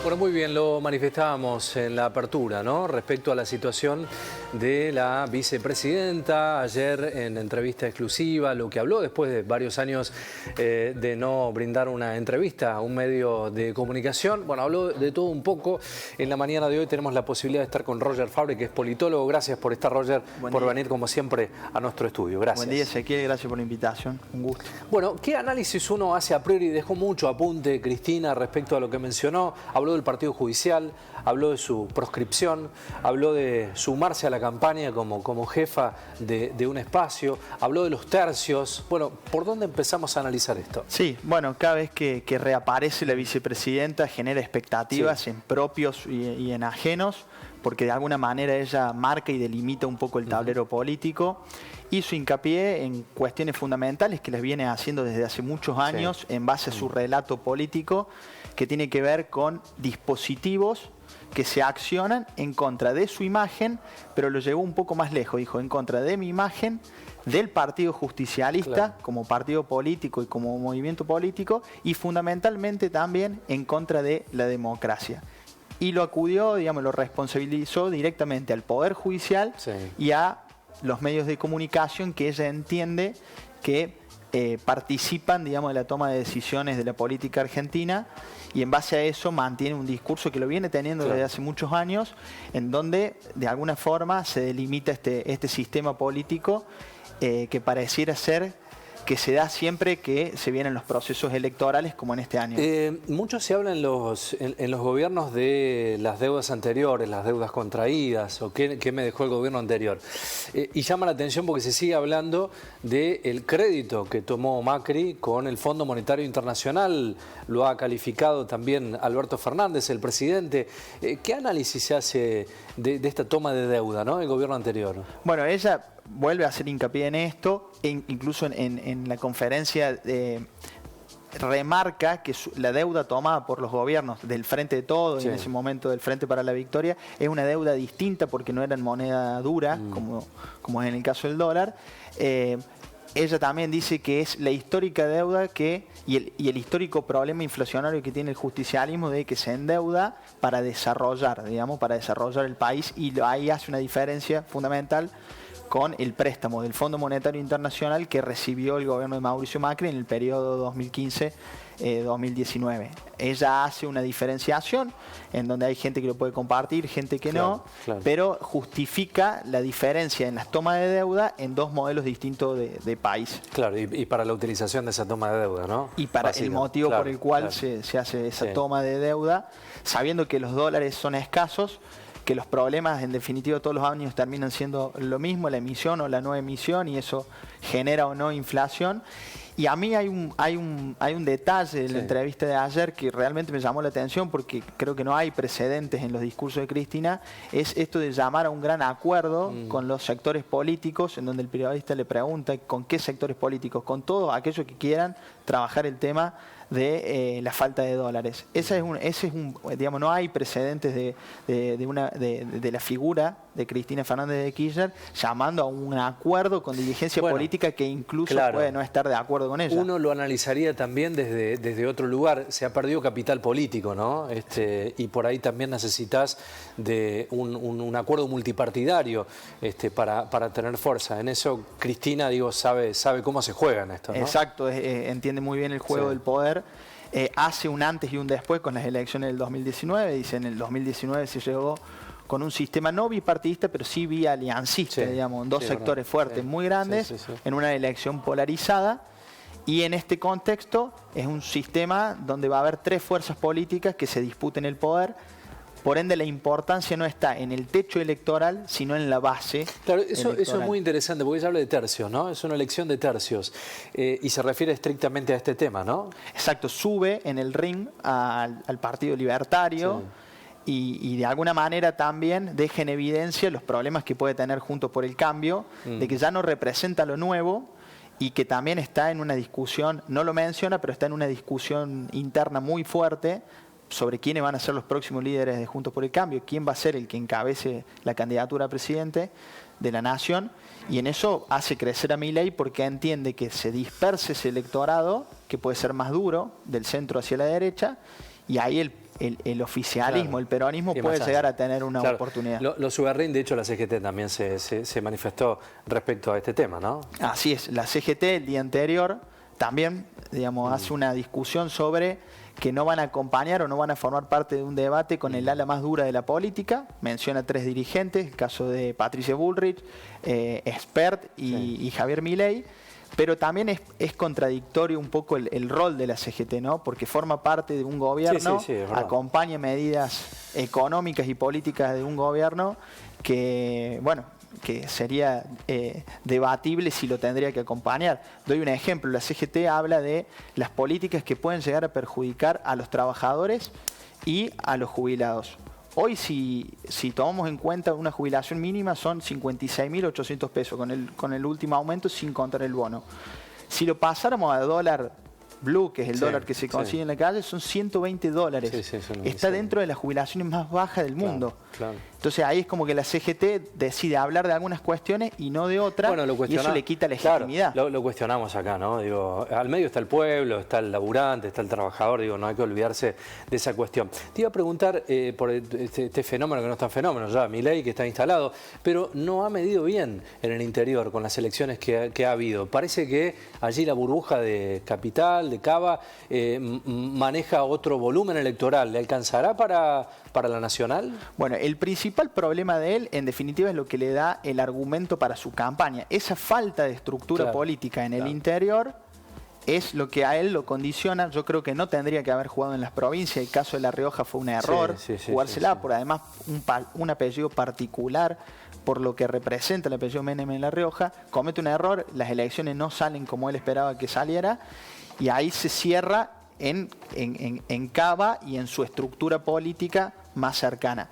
Bueno, muy bien, lo manifestábamos en la apertura, ¿no? Respecto a la situación de la vicepresidenta, ayer en entrevista exclusiva, lo que habló después de varios años de no brindar una entrevista a un medio de comunicación. Bueno, habló de todo un poco. En la mañana de hoy tenemos la posibilidad de estar con Roger Fabre, que es politólogo. Gracias por estar, Roger, por venir como siempre a nuestro estudio. Gracias. Buen día, Ezequiel, gracias por la invitación. Un gusto. Bueno, ¿qué análisis uno hace a priori? Dejó mucho apunte Cristina respecto a lo que mencionó. Habló del Partido Judicial, habló de su proscripción, habló de sumarse a la campaña como jefa de un espacio, habló de los tercios. Bueno, ¿por dónde empezamos a analizar esto? Sí, bueno, cada vez que reaparece la vicepresidenta genera expectativas en propios y en ajenos, porque de alguna manera ella marca y delimita un poco el tablero político. Hizo hincapié en cuestiones fundamentales que las viene haciendo desde hace muchos años en base a su relato político, que tiene que ver con dispositivos que se accionan en contra de su imagen, pero lo llevó un poco más lejos, dijo, en contra de mi imagen, del Partido Justicialista como partido político y como movimiento político, y fundamentalmente también en contra de la democracia. Y lo acudió, digamos, lo responsabilizó directamente al Poder Judicial y a los medios de comunicación que ella entiende que participan, digamos, de la toma de decisiones de la política argentina, y en base a eso mantiene un discurso que lo viene teniendo desde hace muchos años, en donde de alguna forma se delimita este sistema político que pareciera ser que se da siempre que se vienen los procesos electorales, como en este año. Mucho se habla en los gobiernos de las deudas anteriores, las deudas contraídas, o qué me dejó el gobierno anterior. Y llama la atención porque se sigue hablando del crédito que tomó Macri con el Fondo Monetario Internacional. Lo ha calificado también Alberto Fernández, el presidente. ¿Qué análisis se hace de esta toma de deuda, ¿no?, del gobierno anterior? Bueno, ella vuelve a hacer hincapié en esto, incluso en la conferencia remarca que la deuda tomada por los gobiernos del Frente de Todos, y en ese momento del Frente para la Victoria, es una deuda distinta porque no era en moneda dura, como es en el caso del dólar. Ella también dice que es la histórica deuda y el histórico problema inflacionario que tiene el justicialismo, de que se endeuda para desarrollar, digamos, para desarrollar el país, y ahí hace una diferencia fundamental con el préstamo del Fondo Monetario Internacional que recibió el gobierno de Mauricio Macri en el periodo 2015-2019. Ella hace una diferenciación en donde hay gente que lo puede compartir, gente que no, pero justifica la diferencia en las tomas de deuda en dos modelos distintos de país. Claro, y para la utilización de esa toma de deuda, ¿no? Y para el motivo por el cual se hace esa toma de deuda, sabiendo que los dólares son escasos, que los problemas en definitiva todos los años terminan siendo lo mismo, la emisión o la no emisión, y eso genera o no inflación. Y a mí hay un detalle en la entrevista de ayer que realmente me llamó la atención, porque creo que no hay precedentes en los discursos de Cristina, es esto de llamar a un gran acuerdo con los sectores políticos, en donde el periodista le pregunta ¿con qué sectores políticos? Con todos aquellos que quieran trabajar el tema de la falta de dólares. Digamos, no hay precedentes de la figura de Cristina Fernández de Kirchner llamando a un acuerdo con dirigencia política que incluso puede no estar de acuerdo con ella. Uno lo analizaría también desde otro lugar. Se ha perdido capital político, ¿no? Y por ahí también necesitas de un acuerdo multipartidario para tener fuerza. En eso Cristina, digo, sabe cómo se juega en esto, ¿no? Exacto, entiende muy bien el juego del poder. Hace un antes y un después con las elecciones del 2019. Dice, en el 2019 se llegó con un sistema no bipartidista, pero sí bialiancista, digamos, en dos sectores fuertes, muy grandes, en una elección polarizada. Y en este contexto es un sistema donde va a haber tres fuerzas políticas que se disputen el poder. Por ende, la importancia no está en el techo electoral, sino en la base. Claro, eso es muy interesante, porque ella habla de tercios, ¿no? Es una elección de tercios. Y se refiere estrictamente a este tema, ¿no? Exacto, sube en el ring al Partido Libertario. Y de alguna manera también deja en evidencia los problemas que puede tener Juntos por el Cambio, de que ya no representa lo nuevo, y que también está en una discusión, no lo menciona, pero está en una discusión interna muy fuerte sobre quiénes van a ser los próximos líderes de Juntos por el Cambio, quién va a ser el que encabece la candidatura a presidente de la nación, y en eso hace crecer a Milei porque entiende que se disperse ese electorado, que puede ser más duro, del centro hacia la derecha, y ahí el oficialismo, claro, el peronismo puede llegar a tener una oportunidad. Los Ugarrín, de hecho, la CGT también se manifestó respecto a este tema, ¿no? Así es, la CGT el día anterior también, digamos, hace una discusión sobre que no van a acompañar o no van a formar parte de un debate con el ala más dura de la política. Menciona 3 dirigentes, el caso de Patricia Bullrich, Espert y Javier Milei. Pero también es contradictorio un poco el rol de la CGT, ¿no? Porque forma parte de un gobierno, acompaña medidas económicas y políticas de un gobierno que, bueno, que sería debatible si lo tendría que acompañar. Doy un ejemplo, la CGT habla de las políticas que pueden llegar a perjudicar a los trabajadores y a los jubilados. Hoy, si tomamos en cuenta una jubilación mínima, son 56.800 pesos con el último aumento sin contar el bono. Si lo pasáramos a dólar blue, que es el dólar que se consigue en la calle, son $120. Está dentro de las jubilaciones más bajas del mundo. Entonces ahí es como que la CGT decide hablar de algunas cuestiones y no de otras, y eso le quita legitimidad. Claro, lo cuestionamos acá, ¿no? Digo, al medio está el pueblo, está el laburante, está el trabajador, digo, no hay que olvidarse de esa cuestión. Te iba a preguntar por este fenómeno, que no es tan fenómeno ya, Milei, que está instalado, pero no ha medido bien en el interior con las elecciones que ha habido. Parece que allí la burbuja de Capital, de Cava, maneja otro volumen electoral. ¿Le alcanzará para la nacional? Bueno, el principal problema de él, en definitiva, es lo que le da el argumento para su campaña. Esa falta de estructura política en el interior es lo que a él lo condiciona. Yo creo que no tendría que haber jugado en las provincias. El caso de La Rioja fue un error jugársela, por además un apellido particular, por lo que representa el apellido Menem en La Rioja. Comete un error, las elecciones no salen como él esperaba que saliera, y ahí se cierra en Cava y en su estructura política más cercana.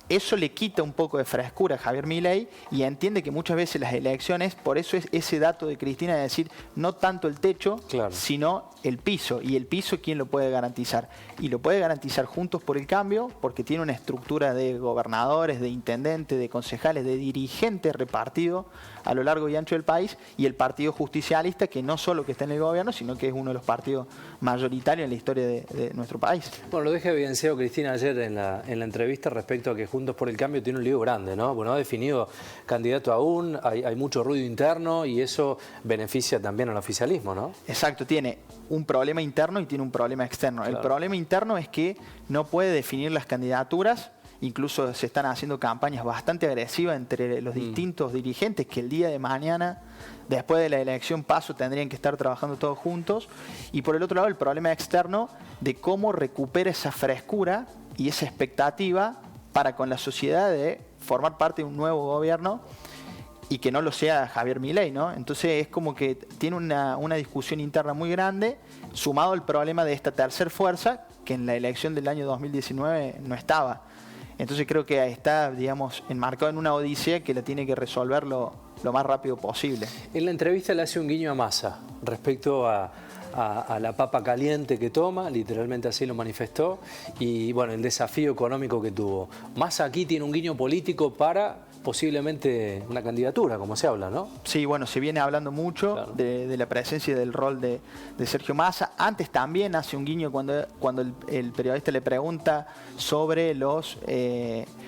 Eso le quita un poco de frescura a Javier Milei y entiende que muchas veces las elecciones, por eso es ese dato de Cristina de decir no tanto el techo, sino el piso. Y el piso, ¿quién lo puede garantizar? Y lo puede garantizar Juntos por el Cambio, porque tiene una estructura de gobernadores, de intendentes, de concejales, de dirigentes repartidos a lo largo y ancho del país, y el Partido Justicialista, que no solo que está en el gobierno, sino que es uno de los partidos mayoritarios en la historia de nuestro país. Bueno, lo deja evidenciado Cristina ayer en la entrevista respecto a que Juntos por el Cambio tiene un lío grande, ¿no? Bueno, ha definido candidato aún, hay mucho ruido interno y eso beneficia también al oficialismo, ¿no? Exacto, tiene un problema interno y tiene un problema externo. El problema interno es que no puede definir las candidaturas. Incluso se están haciendo campañas bastante agresivas entre los distintos dirigentes que el día de mañana, después de la elección paso, tendrían que estar trabajando todos juntos. Y por el otro lado, el problema externo de cómo recupera esa frescura y esa expectativa para con la sociedad de formar parte de un nuevo gobierno y que no lo sea Javier Milei, ¿no? Entonces es como que tiene una discusión interna muy grande, sumado al problema de esta tercer fuerza, que en la elección del año 2019 no estaba. Entonces creo que está, digamos, enmarcado en una odisea que la tiene que resolver lo más rápido posible. En la entrevista le hace un guiño a Massa respecto a la papa caliente que toma, literalmente así lo manifestó, y bueno, el desafío económico que tuvo. Massa aquí tiene un guiño político para posiblemente una candidatura, como se habla, ¿no? Sí, bueno, se viene hablando mucho de la presencia y del rol de Sergio Massa. Antes también hace un guiño cuando el periodista le pregunta sobre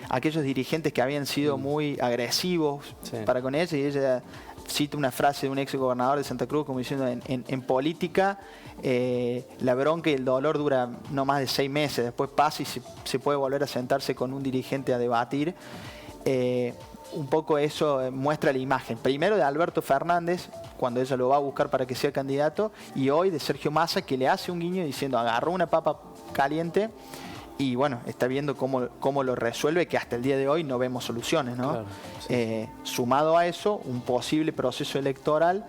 aquellos dirigentes que habían sido muy agresivos para con ella, y ella cita una frase de un ex gobernador de Santa Cruz como diciendo en política la bronca y el dolor dura no más de 6 meses, después pasa y se puede volver a sentarse con un dirigente a debatir. Un poco eso muestra la imagen, primero de Alberto Fernández, cuando ella lo va a buscar para que sea candidato, y hoy de Sergio Massa, que le hace un guiño diciendo agarró una papa caliente y bueno, está viendo cómo lo resuelve, que hasta el día de hoy no vemos soluciones, ¿no? Sumado a eso, un posible proceso electoral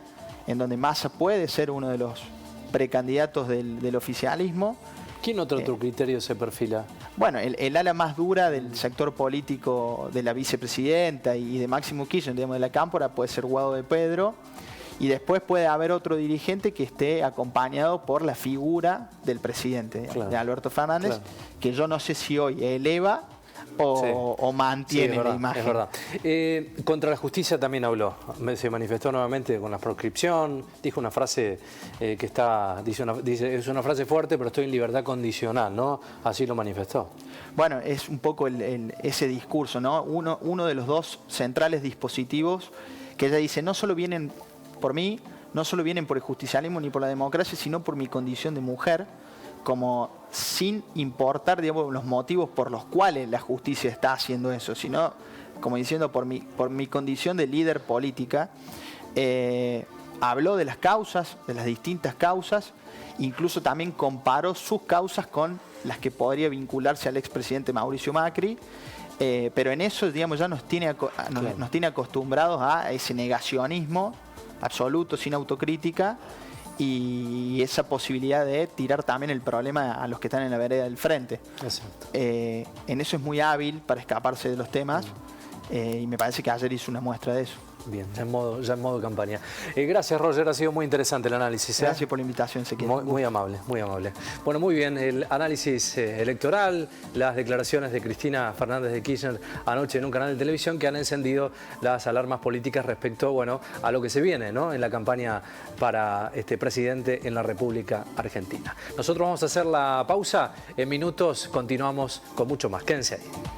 en donde Massa puede ser uno de los precandidatos del oficialismo. ¿Quién otro criterio se perfila? Bueno, el ala más dura del sector político de la vicepresidenta y de Máximo Kirchner, digamos, de la Cámpora, puede ser Guado de Pedro. Y después puede haber otro dirigente que esté acompañado por la figura del presidente, de Alberto Fernández, que yo no sé si hoy eleva o mantiene la imagen. Es verdad. Contra la justicia también habló. Se manifestó nuevamente con la proscripción. Dijo una frase es una frase fuerte, pero estoy en libertad condicional, ¿no? Así lo manifestó. Bueno, es un poco ese discurso, ¿no? Uno de los dos centrales dispositivos que ella dice, no solo vienen por mí, no solo vienen por el justicialismo ni por la democracia, sino por mi condición de mujer, como sin importar, digamos, los motivos por los cuales la justicia está haciendo eso, sino, como diciendo, por mi condición de líder política. Habló de las causas, de las distintas causas, incluso también comparó sus causas con las que podría vincularse al expresidente Mauricio Macri, pero en eso, digamos, ya nos tiene acostumbrados a ese negacionismo absoluto, sin autocrítica, y esa posibilidad de tirar también el problema a los que están en la vereda del frente. Exacto. En eso es muy hábil para escaparse de los temas, y me parece que ayer hizo una muestra de eso. Bien, ya en modo campaña. Gracias, Roger, ha sido muy interesante el análisis. Gracias por la invitación, Ezequiel. Muy amable, muy amable. Bueno, muy bien, el análisis electoral, las declaraciones de Cristina Fernández de Kirchner anoche en un canal de televisión que han encendido las alarmas políticas respecto, bueno, a lo que se viene, ¿no?, en la campaña para este presidente en la República Argentina. Nosotros vamos a hacer la pausa. En minutos continuamos con mucho más. Quédense ahí.